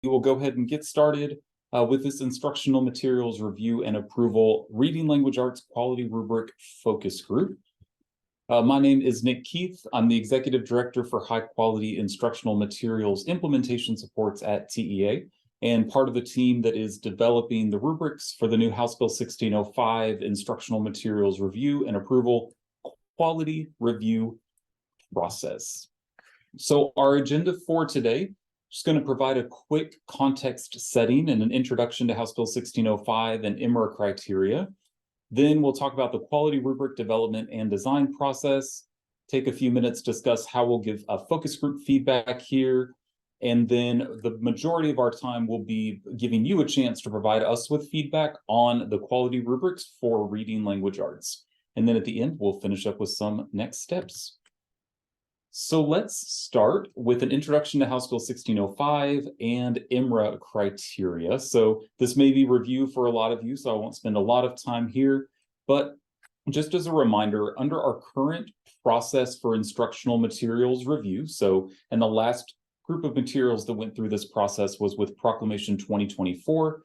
will go ahead and get started with this instructional materials review and approval reading language arts quality rubric focus group. My name is Nick Keith. I'm the Executive Director for High Quality Instructional Materials Implementation Supports at TEA, and part of the team that is developing the rubrics for the new House Bill 1605 Instructional Materials Review and Approval Quality Review process. So our agenda for today, just going to provide a quick context setting and an introduction to House Bill 1605 and IMRA Criteria. Then we'll talk about the quality rubric development and design process, take a few minutes to discuss how we'll give a focus group feedback here, and then the majority of our time will be giving you a chance to provide us with feedback on the quality rubrics for reading language arts. And then at the end, we'll finish up with some next steps. So let's start with an introduction to House Bill 1605 and IMRA criteria. So this may be review for a lot of you, so I won't spend a lot of time here. But just as a reminder, under our current process for instructional materials review, so in the last group of materials that went through this process was with Proclamation 2024,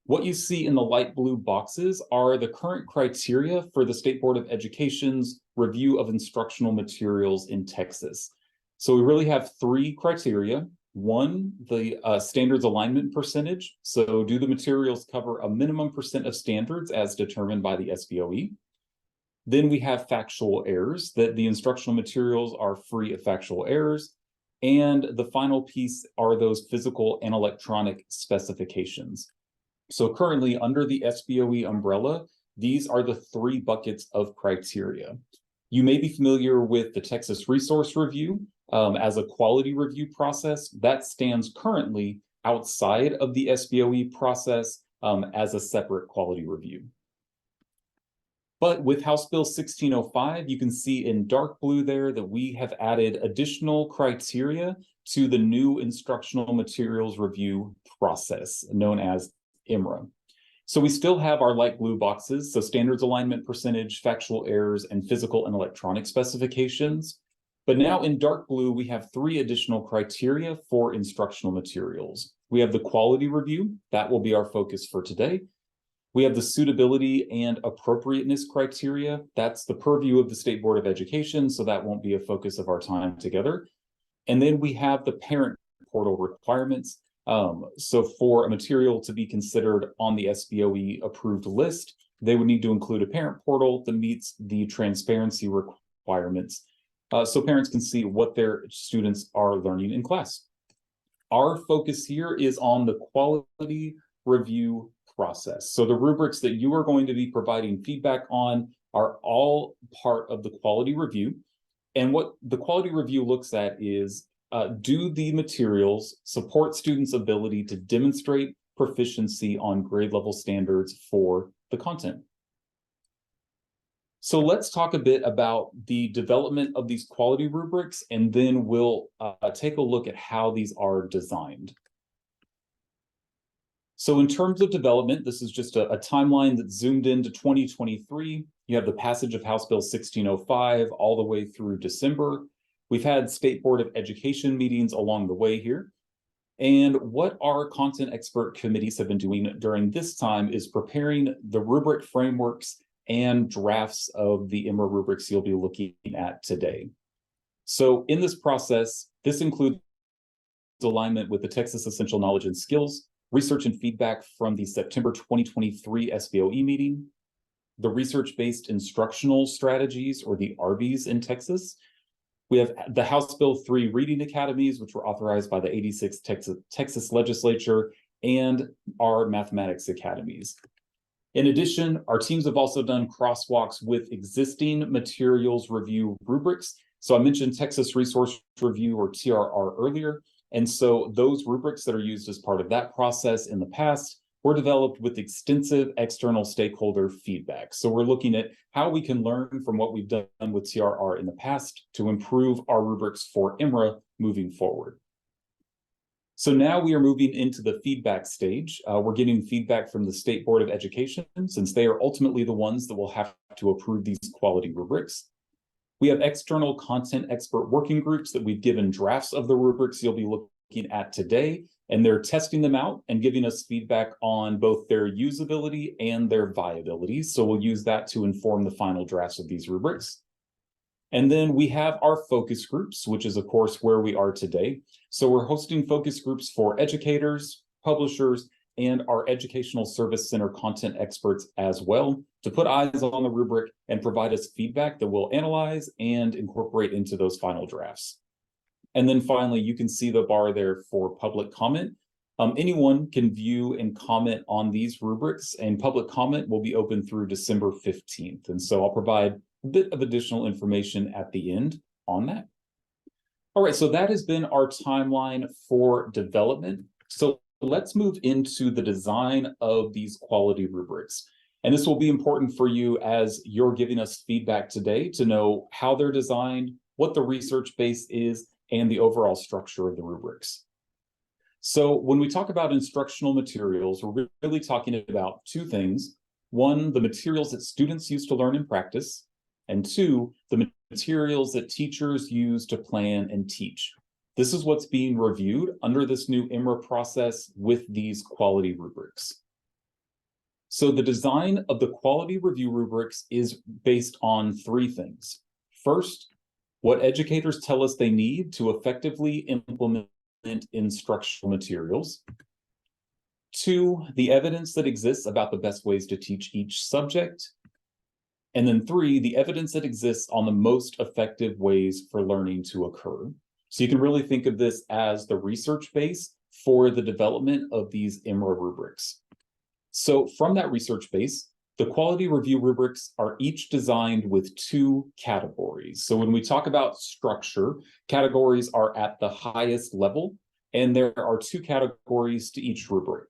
what you see in the light blue boxes are the current criteria for the State Board of Education's review of instructional materials in Texas. So we really have three criteria. One, the standards alignment percentage. So do the materials cover a minimum % of standards as determined by the SBOE? Then we have factual errors, that the instructional materials are free of factual errors. And the final piece are those physical and electronic specifications. So currently under the SBOE umbrella, these are the three buckets of criteria. You may be familiar with the Texas Resource Review as a quality review process. That stands currently outside of the SBOE process as a separate quality review. But with House Bill 1605, you can see in dark blue there that we have added additional criteria to the new instructional materials review process known as IMRA. So we still have our light blue boxes, so standards alignment percentage, factual errors, and physical and electronic specifications. But now in dark blue, we have three additional criteria for instructional materials. We have the quality review, that will be our focus for today. We have the suitability and appropriateness criteria, that's the purview of the State Board of Education, so that won't be a focus of our time together. And then we have the parent portal requirements. So for a material to be considered on the SBOE approved list, they would need to include a parent portal that meets the transparency requirements, so parents can see what their students are learning in class. Our focus here is on the quality review process. So the rubrics that you are going to be providing feedback on are all part of the quality review. And what the quality review looks at is, do the materials support students' ability to demonstrate proficiency on grade level standards for the content? So let's talk a bit about the development of these quality rubrics, and then we'll take a look at how these are designed. So in terms of development, this is just a timeline that's zoomed into 2023. You have the passage of House Bill 1605 all the way through December. We've had State Board of Education meetings along the way here. And what our content expert committees have been doing during this time is preparing the rubric frameworks and drafts of the IMRA rubrics you'll be looking at today. So in this process, this includes alignment with the Texas Essential Knowledge and Skills, research and feedback from the September 2023 SBOE meeting, the research-based instructional strategies, or the RBs in Texas. We have the House Bill 3 reading academies, which were authorized by the 86th Texas legislature, and our mathematics academies. In addition, our teams have also done crosswalks with existing materials review rubrics. So I mentioned Texas Resource Review, or TRR, earlier. And so those rubrics that are used as part of that process in the past were developed with extensive external stakeholder feedback. So we're looking at how we can learn from what we've done with TRR in the past to improve our rubrics for IMRA moving forward. So now we are moving into the feedback stage. We're getting feedback from the State Board of Education, since they are ultimately the ones that will have to approve these quality rubrics. We have external content expert working groups that we've given drafts of the rubrics you'll be looking at today and they're testing them out and giving us feedback on both their usability and their viability. So we'll use that to inform the final drafts of these rubrics. And then we have our focus groups, which is of course where we are today. So we're hosting focus groups for educators, publishers, and our educational service center content experts as well, to put eyes on the rubric and provide us feedback that we'll analyze and incorporate into those final drafts. And then finally, you can see the bar there for public comment. Anyone can view and comment on these rubrics, and public comment will be open through December 15th. And so I'll provide a bit of additional information at the end on that. All right, so that has been our timeline for development. So let's move into the design of these quality rubrics. And this will be important for you as you're giving us feedback today to know how they're designed, what the research base is, and the overall structure of the rubrics. So when we talk about instructional materials, we're really talking about two things. One, the materials that students use to learn and practice, and two, the materials that teachers use to plan and teach. This is what's being reviewed under this new IMRA process with these quality rubrics. So the design of the quality review rubrics is based on three things. First, what educators tell us they need to effectively implement instructional materials. Two, the evidence that exists about the best ways to teach each subject. And then three, the evidence that exists on the most effective ways for learning to occur. So you can really think of this as the research base for the development of these IMRA rubrics. So from that research base, the quality review rubrics are each designed with two categories. So when we talk about structure, categories are at the highest level, and there are two categories to each rubric.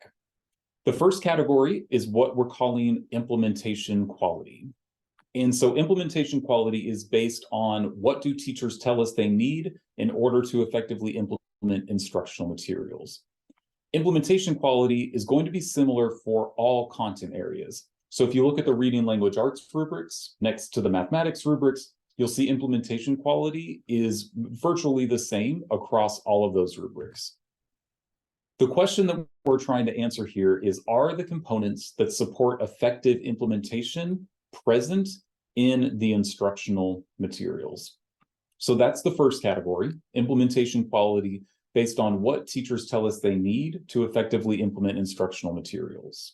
The first category is what we're calling implementation quality. And so implementation quality is based on what do teachers tell us they need in order to effectively implement instructional materials. Implementation quality is going to be similar for all content areas. So if you look at the reading language arts rubrics next to the mathematics rubrics, you'll see implementation quality is virtually the same across all of those rubrics. The question that we're trying to answer here is, are the components that support effective implementation present in the instructional materials? So that's the first category, implementation quality, based on what teachers tell us they need to effectively implement instructional materials.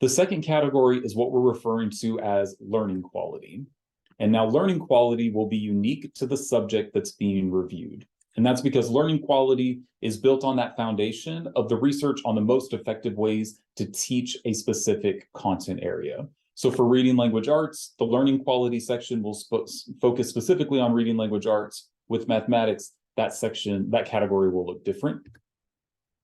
The second category is what we're referring to as learning quality. And now learning quality will be unique to the subject that's being reviewed. And that's because learning quality is built on that foundation of the research on the most effective ways to teach a specific content area. So for reading language arts, the learning quality section will focus specifically on reading language arts. With mathematics, that category will look different.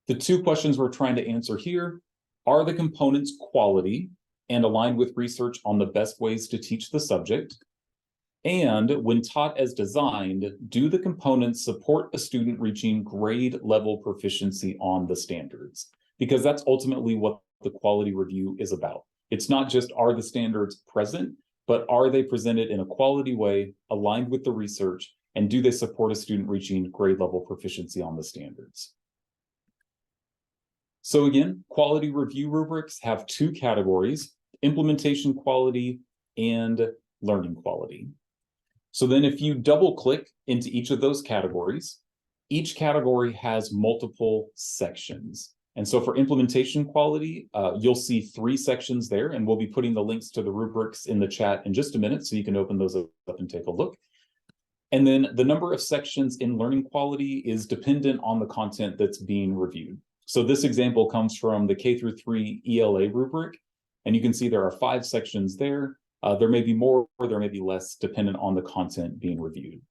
The two questions we're trying to answer here: are the components quality and aligned with research on the best ways to teach the subject? And when taught as designed, do the components support a student reaching grade level proficiency on the standards? Because that's ultimately what the quality review is about. It's not just are the standards present, but are they presented in a quality way, aligned with the research, and do they support a student reaching grade level proficiency on the standards? So again, quality review rubrics have two categories: implementation quality and learning quality. So then if you double click into each of those categories, each category has multiple sections. And so for implementation quality, you'll see 3 sections there, and we'll be putting the links to the rubrics in the chat in just a minute, so you can open those up and take a look. And then the number of sections in learning quality is dependent on the content that's being reviewed. So this example comes from the K-3 ELA rubric, and you can see there are 5 sections there. There may be more or there may be less dependent on the content being reviewed.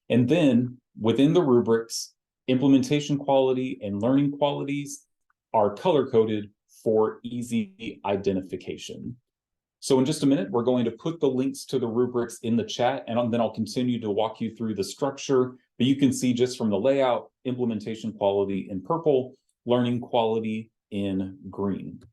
And then within the rubrics, implementation quality and learning qualities are color-coded for easy identification. So in just a minute, we're going to put the links to the rubrics in the chat, and then I'll continue to walk you through the structure. But you can see just from the layout, implementation quality in purple, learning quality in green.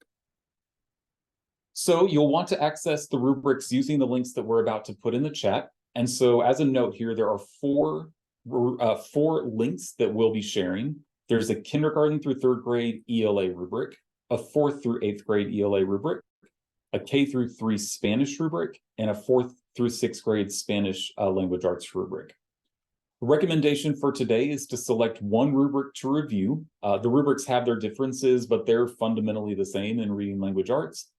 So you'll want to access the rubrics using the links that we're about to put in the chat. And so as a note here, there are four links that we'll be sharing. there's a kindergarten through third grade ELA rubric, a 4th through 8th grade ELA rubric, a K through 3 Spanish rubric, and a 4th through 6th grade Spanish language arts rubric. The recommendation for today is to select one rubric to review. The rubrics have their differences, but they're fundamentally the same in reading language arts.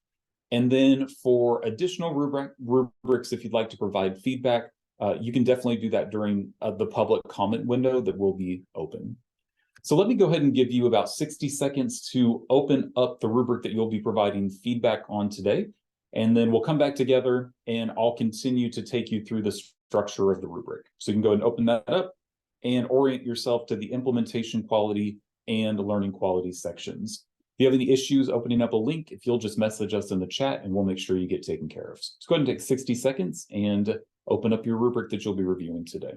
And then for additional rubrics, if you'd like to provide feedback, you can definitely do that during the public comment window that will be open. So let me go ahead and give you about 60 seconds to open up the rubric that you'll be providing feedback on today. And then we'll come back together and I'll continue to take you through the structure of the rubric. So you can go ahead and open that up and orient yourself to the implementation quality and learning quality sections. If you have any issues opening up a link, if you'll just message us in the chat and we'll make sure you get taken care of. So go ahead and take 60 seconds and open up your rubric that you'll be reviewing today.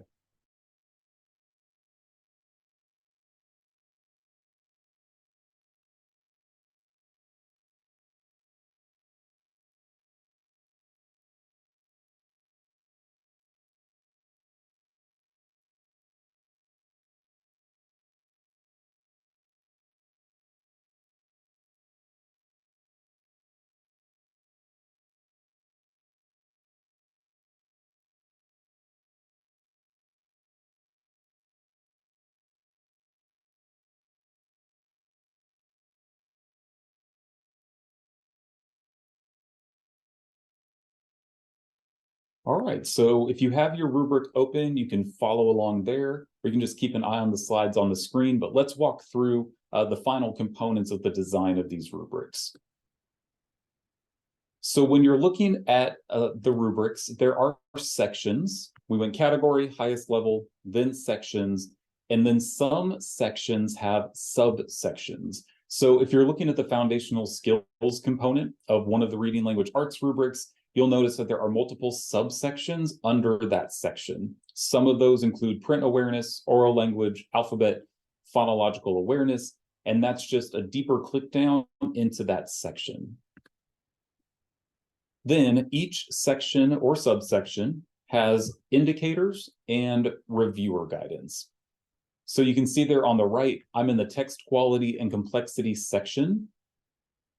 All right, so if you have your rubric open, you can follow along there, or you can just keep an eye on the slides on the screen, but let's walk through the final components of the design of these rubrics. So when you're looking at the rubrics, there are sections. We went category, highest level, then sections, and then some sections have subsections. So if you're looking at the foundational skills component of one of the reading language arts rubrics, you'll notice that there are multiple subsections under that section. Some of those include print awareness, oral language, alphabet, phonological awareness, and that's just a deeper click down into that section. Then each section or subsection has indicators and reviewer guidance. So you can see there on the right, I'm in the text quality and complexity section.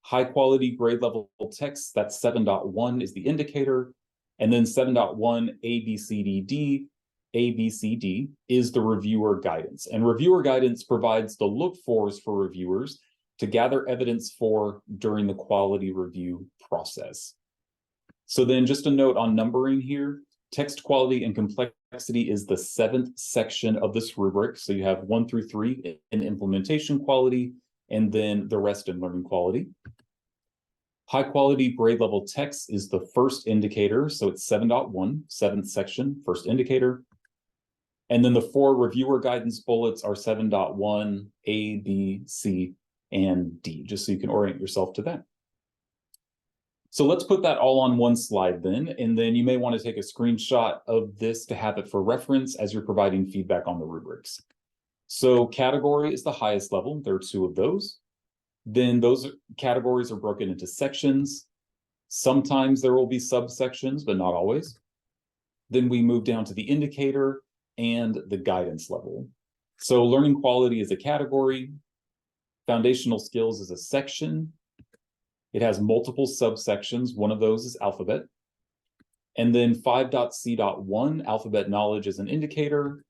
High quality grade level text, that's 7.1 is the indicator. And then 7.1 ABCD, ABCD is the reviewer guidance. And reviewer guidance provides the look-fors for reviewers to gather evidence for during the quality review process. So then just a note on numbering here, text quality and complexity is the 7th section of this rubric. So you have 1 through 3 in implementation quality, and then the rest in learning quality. High quality grade level text is the first indicator. So it's 7.1, 7th section, first indicator. And then the 4 reviewer guidance bullets are 7.1, A, B, C, and D, just so you can orient yourself to that. So let's put that all on one slide then, and then you may want to take a screenshot of this to have it for reference as you're providing feedback on the rubrics. So category is the highest level. There are 2 of those. Then those categories are broken into sections. Sometimes there will be subsections, but not always. Then we move down to the indicator and the guidance level. So learning quality is a category. Foundational skills is a section. It has multiple subsections. One of those is alphabet. And then 5.C.1, alphabet knowledge is an indicator.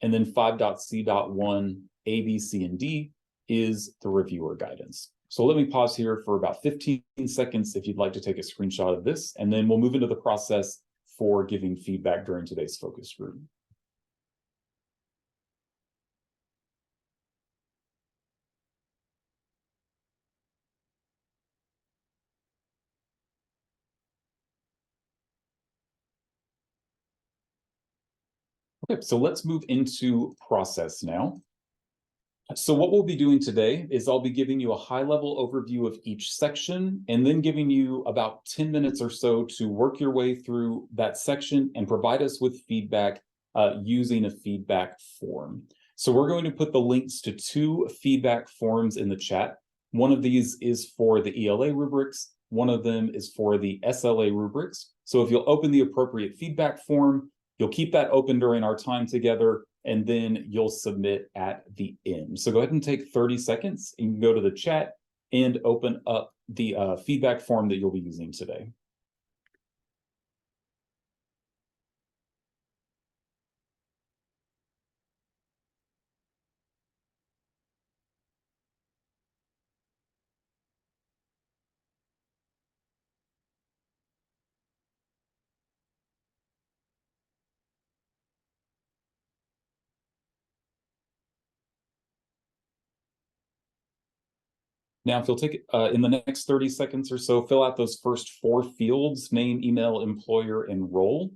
And then 5.C.1, A, B, C, and D is the reviewer guidance. So let me pause here for about 15 seconds if you'd like to take a screenshot of this, and then we'll move into the process for giving feedback during today's focus group. Okay, so let's move into process now. So what we'll be doing today is I'll be giving you a high-level overview of each section and then giving you about 10 minutes or so to work your way through that section and provide us with feedback using a feedback form. So we're going to put the links to 2 feedback forms in the chat. One of these is for the ELA rubrics. One of them is for the SLA rubrics. So if you'll open the appropriate feedback form, you'll keep that open during our time together, and then you'll submit at the end. So go ahead and take 30 seconds and you can go to the chat and open up the feedback form that you'll be using today. Now, if you'll take in the next 30 seconds or so, fill out those first 4 fields: name, email, employer, and role.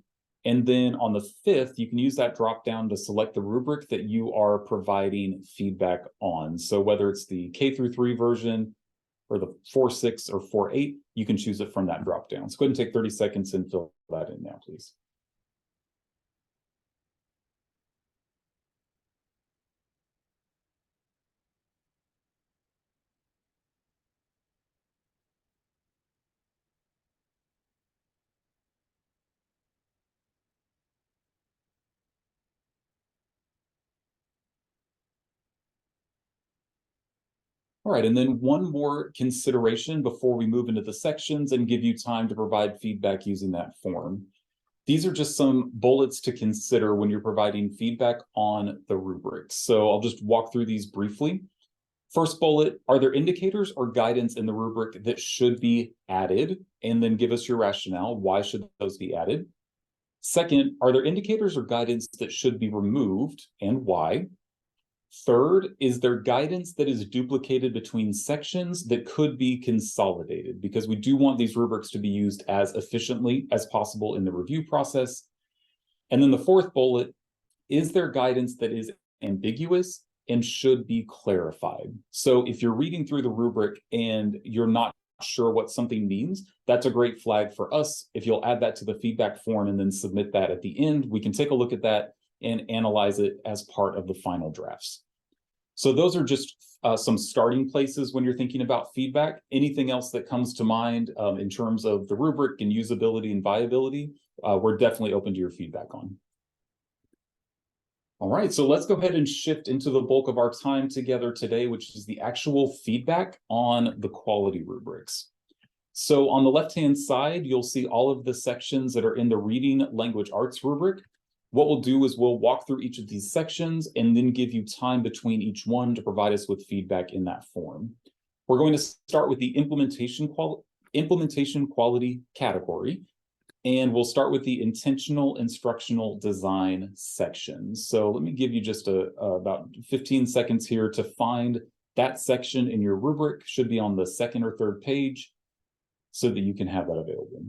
And then on the 5th, you can use that drop down to select the rubric that you are providing feedback on. So whether it's the K-3 version or the 4.6 or 4.8, you can choose it from that drop down. So go ahead and take 30 seconds and fill that in now, please. All right, and then one more consideration before we move into the sections and give you time to provide feedback using that form. These are just some bullets to consider when you're providing feedback on the rubrics. So I'll just walk through these briefly. First bullet, are there indicators or guidance in the rubric that should be added? And then give us your rationale. Why should those be added? Second, are there indicators or guidance that should be removed and why? Third, is there guidance that is duplicated between sections that could be consolidated? Because we do want these rubrics to be used as efficiently as possible in the review process. And then the fourth bullet, is there guidance that is ambiguous and should be clarified? So if you're reading through the rubric and you're not sure what something means, that's a great flag for us. If you'll add that to the feedback form and then submit that at the end, we can take a look at that and analyze it as part of the final drafts. So those are just some starting places when you're thinking about feedback. Anything else that comes to mind in terms of the rubric and usability and viability, we're definitely open to your feedback on. All right, so let's go ahead and shift into the bulk of our time together today, which is the actual feedback on the quality rubrics. So on the left-hand side, you'll see all of the sections that are in the Reading Language Arts rubric. What we'll do is we'll walk through each of these sections and then give you time between each one to provide us with feedback in that form. We're going to start with the implementation quality category, and we'll start with the intentional instructional design section. So let me give you just about 15 seconds here to find that section in your rubric. Should be on the 2nd or 3rd page so that you can have that available.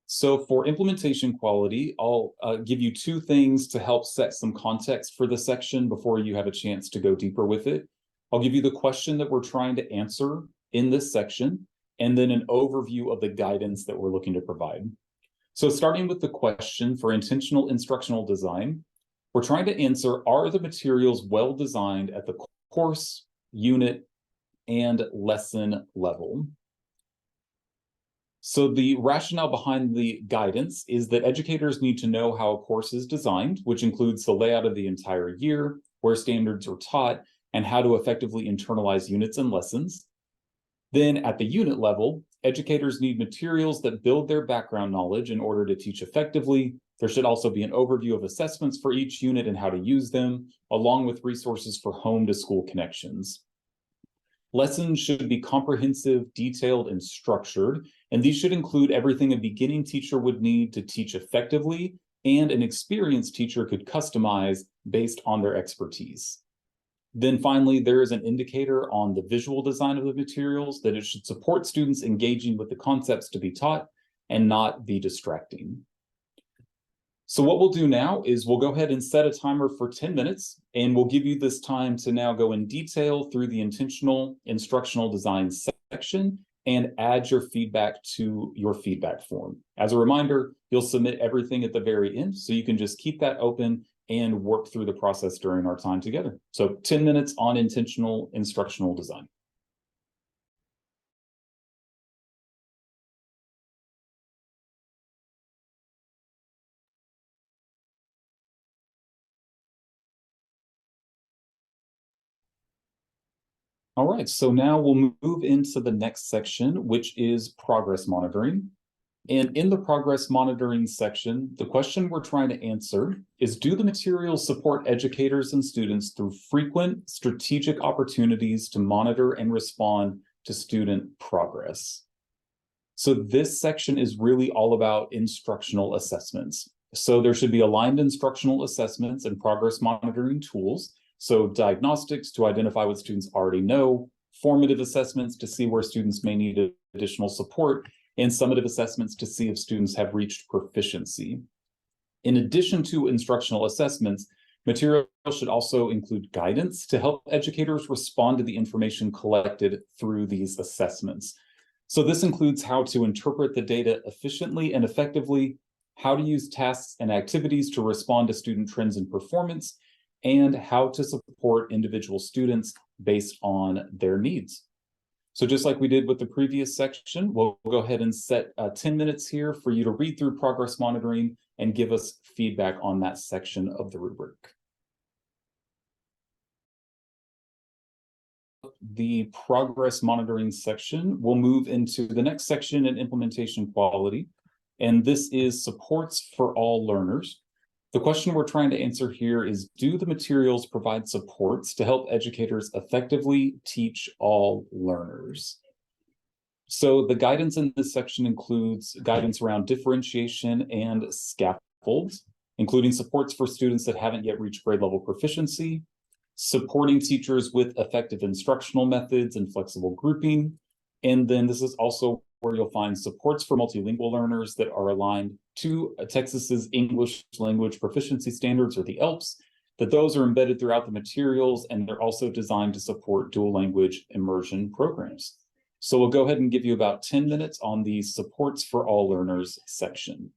So for implementation quality, I'll give you 2 things to help set some context for the section before you have a chance to go deeper with it. I'll give you the question that we're trying to answer in this section, and then an overview of the guidance that we're looking to provide. So starting with the question for intentional instructional design, we're trying to answer, are the materials well designed at the course, unit, and lesson level? So the rationale behind the guidance is that educators need to know how a course is designed, which includes the layout of the entire year, where standards are taught, and how to effectively internalize units and lessons. Then at the unit level, educators need materials that build their background knowledge in order to teach effectively. There should also be an overview of assessments for each unit and how to use them, along with resources for home to school connections. Lessons should be comprehensive, detailed, and structured, and these should include everything a beginning teacher would need to teach effectively and an experienced teacher could customize based on their expertise. Then finally, there is an indicator on the visual design of the materials that it should support students engaging with the concepts to be taught and not be distracting. So what we'll do now is we'll go ahead and set a timer for 10 minutes, and we'll give you this time to now go in detail through the intentional instructional design section and add your feedback to your feedback form. As a reminder, you'll submit everything at the very end, so you can just keep that open and work through the process during our time together. So 10 minutes on intentional instructional design. All right, so now we'll move into the next section, which is progress monitoring. And in the progress monitoring section, the question we're trying to answer is, do the materials support educators and students through frequent strategic opportunities to monitor and respond to student progress? So this section is really all about instructional assessments. So there should be aligned instructional assessments and progress monitoring tools. So diagnostics to identify what students already know, formative assessments to see where students may need additional support, and summative assessments to see if students have reached proficiency. In addition to instructional assessments, material should also include guidance to help educators respond to the information collected through these assessments. So this includes how to interpret the data efficiently and effectively, how to use tasks and activities to respond to student trends and performance, and how to support individual students based on their needs. So just like we did with the previous section, we'll go ahead and set 10 minutes here for you to read through progress monitoring and give us feedback on that section of the rubric. The progress monitoring section, we'll move into the next section in implementation quality, and this is supports for all learners. The question we're trying to answer here is, do the materials provide supports to help educators effectively teach all learners? So the guidance in this section includes guidance around differentiation and scaffolds, including supports for students that haven't yet reached grade level proficiency, supporting teachers with effective instructional methods and flexible grouping. And then this is also where you'll find supports for multilingual learners that are aligned to Texas's English Language Proficiency Standards, or the ELPS, that those are embedded throughout the materials, and they're also designed to support dual language immersion programs. So we'll go ahead and give you about 10 minutes on the supports for all learners section.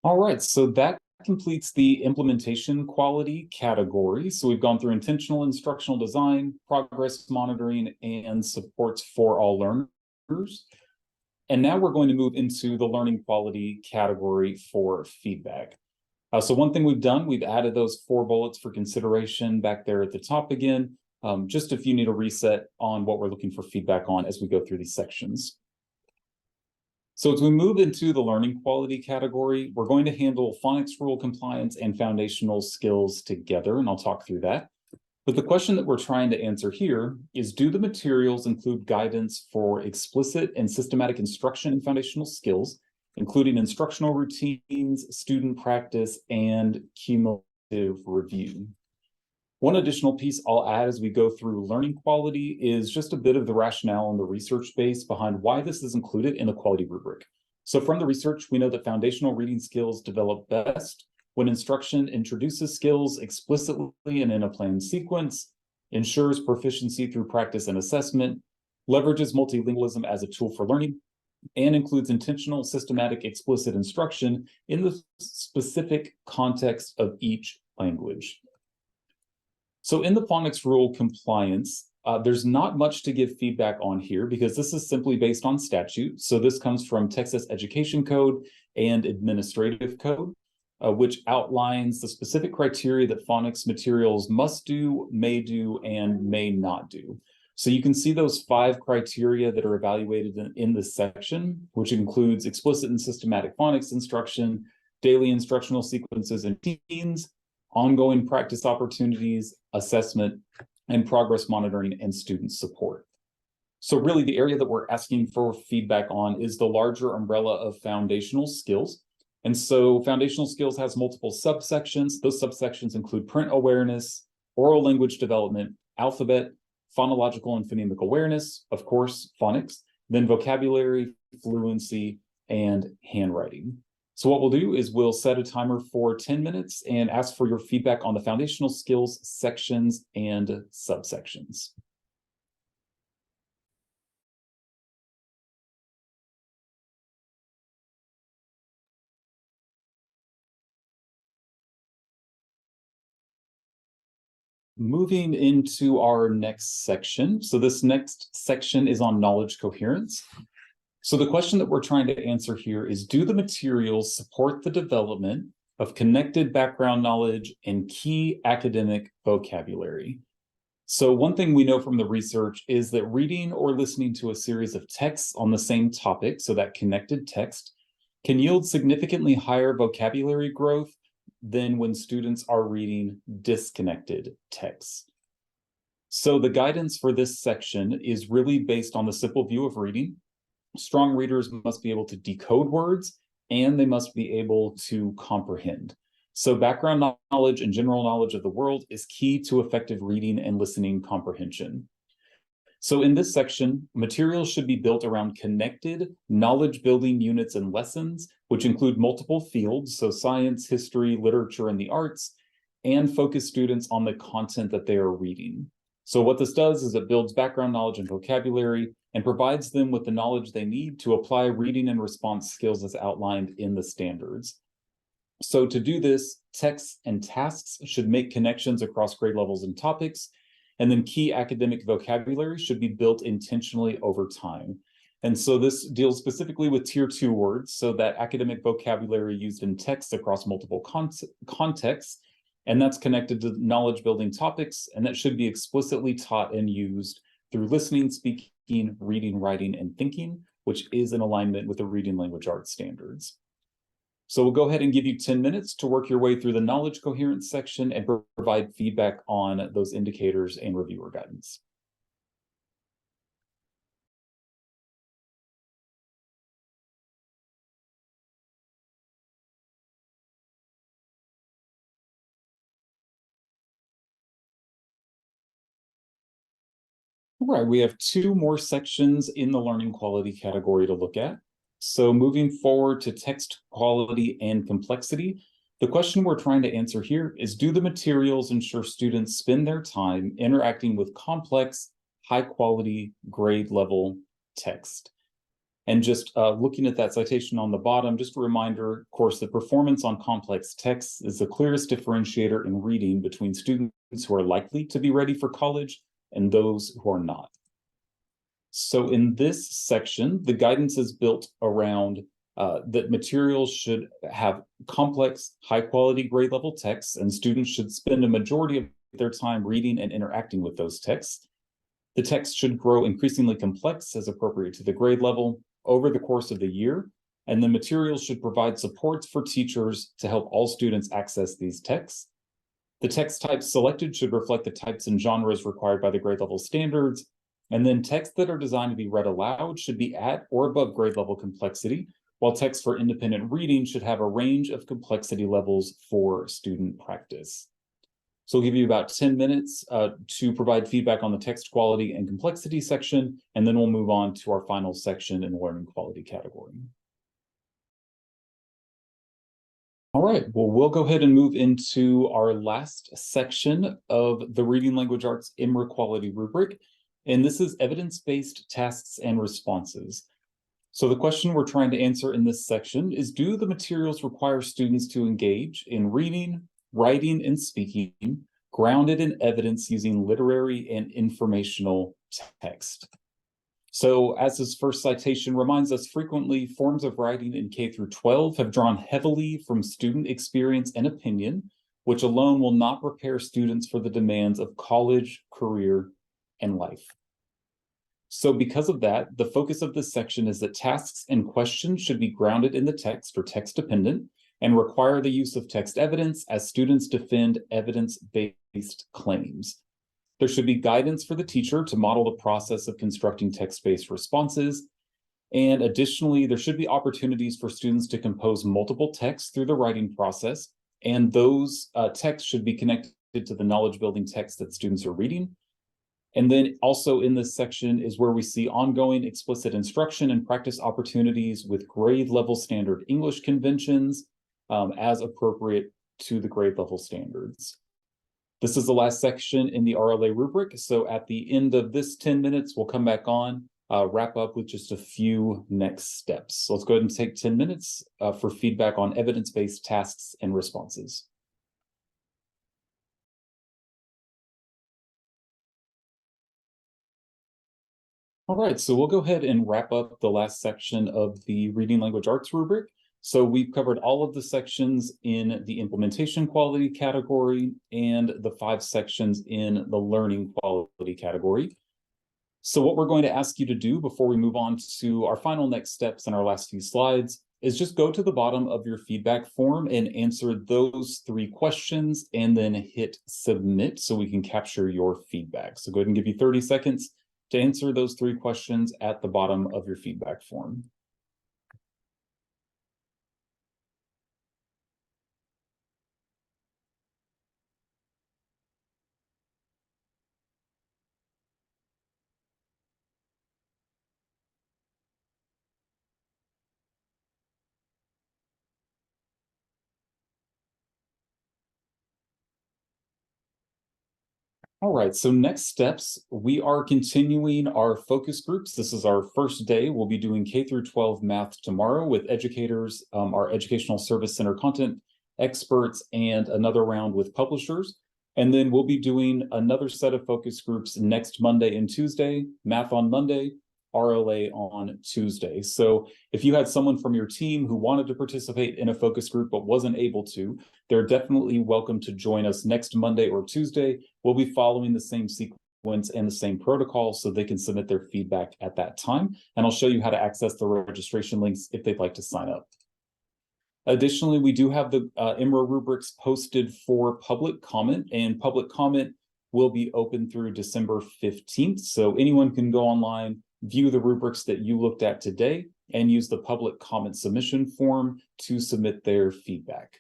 All right, so that completes the implementation quality category. So we've gone through intentional instructional design, progress monitoring, and supports for all learners. And now we're going to move into the learning quality category for feedback. So one thing we've done, we've added those 4 bullets for consideration back there at the top again, just if you need a reset on what we're looking for feedback on as we go through these sections. So as we move into the learning quality category, we're going to handle phonics rule compliance and foundational skills together, and I'll talk through that. But the question that we're trying to answer here is, do the materials include guidance for explicit and systematic instruction in foundational skills, including instructional routines, student practice, and cumulative review? One additional piece I'll add as we go through learning quality is just a bit of the rationale and the research base behind why this is included in the quality rubric. So from the research, we know that foundational reading skills develop best when instruction introduces skills explicitly and in a planned sequence, ensures proficiency through practice and assessment, leverages multilingualism as a tool for learning, and includes intentional, systematic, explicit instruction in the specific context of each language. So in the phonics rule compliance, there's not much to give feedback on here because this is simply based on statute. So this comes from Texas Education Code and Administrative Code, which outlines the specific criteria that phonics materials must do, may do, and may not do. So you can see those 5 criteria that are evaluated in this section, which includes explicit and systematic phonics instruction, daily instructional sequences and routines, ongoing practice opportunities, assessment, and progress monitoring and student support. So really the area that we're asking for feedback on is the larger umbrella of foundational skills. And so foundational skills has multiple subsections. Those subsections include print awareness, oral language development, alphabet, phonological and phonemic awareness, of course, phonics, then vocabulary, fluency, and handwriting. So what we'll do is we'll set a timer for 10 minutes and ask for your feedback on the foundational skills sections and subsections. Moving into our next section. So this next section is on knowledge coherence. So the question that we're trying to answer here is, do the materials support the development of connected background knowledge and key academic vocabulary? So one thing we know from the research is that reading or listening to a series of texts on the same topic, so that connected text, can yield significantly higher vocabulary growth than when students are reading disconnected texts. So the guidance for this section is really based on the simple view of reading. Strong readers must be able to decode words, and they must be able to comprehend. So background knowledge and general knowledge of the world is key to effective reading and listening comprehension. So in this section, materials should be built around connected knowledge-building units and lessons, which include multiple fields, so science, history, literature, and the arts, and focus students on the content that they are reading. So what this does is it builds background knowledge and vocabulary and provides them with the knowledge they need to apply reading and response skills as outlined in the standards. So to do this, texts and tasks should make connections across grade levels and topics, and then key academic vocabulary should be built intentionally over time. And so this deals specifically with Tier 2 words, so that academic vocabulary used in text across multiple contexts, and that's connected to knowledge building topics, and that should be explicitly taught and used through listening, speaking, reading, writing, and thinking, which is in alignment with the reading language arts standards. So we'll go ahead and give you 10 minutes to work your way through the knowledge coherence section and provide feedback on those indicators and reviewer guidance. All right, we have 2 more sections in the learning quality category to look at. So moving forward to text quality and complexity, the question we're trying to answer here is, do the materials ensure students spend their time interacting with complex, high-quality, grade-level text? And just looking at that citation on the bottom, just a reminder, of course, that performance on complex texts is the clearest differentiator in reading between students who are likely to be ready for college and those who are not. So in this section, the guidance is built around that materials should have complex, high-quality grade-level texts, and students should spend a majority of their time reading and interacting with those texts. The text should grow increasingly complex as appropriate to the grade level over the course of the year, and the materials should provide supports for teachers to help all students access these texts. The text types selected should reflect the types and genres required by the grade level standards, and then texts that are designed to be read aloud should be at or above grade level complexity, while text for independent reading should have a range of complexity levels for student practice. So I'll give you about 10 minutes to provide feedback on the text quality and complexity section, and then we'll move on to our final section in the learning quality category. All right, well, we'll go ahead and move into our last section of the Reading Language Arts IMRA Quality Rubric, and this is evidence-based tasks and responses. So the question we're trying to answer in this section is, do the materials require students to engage in reading, writing, and speaking, grounded in evidence using literary and informational text? So as this first citation reminds us, frequently forms of writing in K through 12 have drawn heavily from student experience and opinion, which alone will not prepare students for the demands of college, career, and life. So because of that, the focus of this section is that tasks and questions should be grounded in the text or text dependent and require the use of text evidence as students defend evidence-based claims. There should be guidance for the teacher to model the process of constructing text-based responses. And additionally, there should be opportunities for students to compose multiple texts through the writing process. And those texts should be connected to the knowledge-building text that students are reading. And then also in this section is where we see ongoing explicit instruction and practice opportunities with grade level standard English conventions as appropriate to the grade level standards. This is the last section in the RLA rubric. So at the end of this 10 minutes, we'll come back on, wrap up with just a few next steps. So let's go ahead and take 10 minutes for feedback on evidence-based tasks and responses. All right, so we'll go ahead and wrap up the last section of the Reading Language Arts rubric. So we've covered all of the sections in the implementation quality category and the 5 sections in the learning quality category. So what we're going to ask you to do before we move on to our final next steps in our last few slides is just go to the bottom of your feedback form and answer those 3 questions and then hit submit so we can capture your feedback. So go ahead and give you 30 seconds to answer those 3 questions at the bottom of your feedback form. All right, so next steps, we are continuing our focus groups. This is our first day. We'll be doing K through 12 math tomorrow with educators, our Educational Service Center content experts, and another round with publishers. And then we'll be doing another set of focus groups next Monday and Tuesday, math on Monday, RLA on Tuesday. So if you had someone from your team who wanted to participate in a focus group but wasn't able to, they're definitely welcome to join us next Monday or Tuesday. We'll be following the same sequence and the same protocol so they can submit their feedback at that time. And I'll show you how to access the registration links if they'd like to sign up. Additionally, we do have the IMRA rubrics posted for public comment, and public comment will be open through December 15th. So anyone can go online, view the rubrics that you looked at today, and use the public comment submission form to submit their feedback.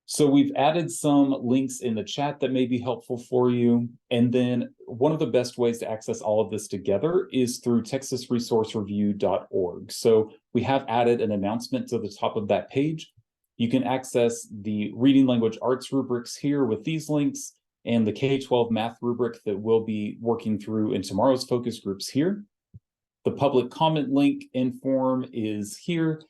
So we've added some links in the chat that may be helpful for you. And then one of the best ways to access all of this together is through texasresourcereview.org. So we have added an announcement to the top of that page. You can access the Reading Language Arts rubrics here with these links and the K-12 math rubric that we'll be working through in tomorrow's focus groups here. The public comment link and form is here.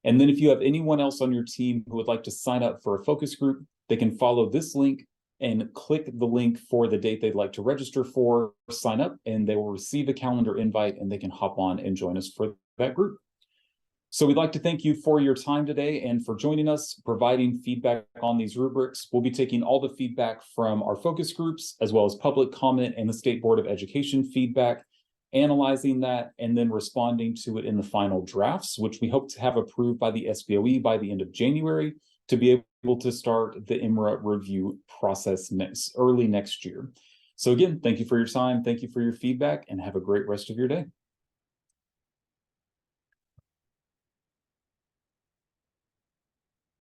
And then if you have anyone else on your team who would like to sign up for a focus group, they can follow this link and click the link for the date they'd like to register for, sign up, and they will receive a calendar invite and they can hop on and join us for that group. So we'd like to thank you for your time today and for joining us, providing feedback on these rubrics. We'll be taking all the feedback from our focus groups, as well as public comment and the State Board of Education feedback, analyzing that, and then responding to it in the final drafts, which we hope to have approved by the SBOE by the end of January to be able to start the IMRA review process early next year. So again, thank you for your time. Thank you for your feedback, and have a great rest of your day.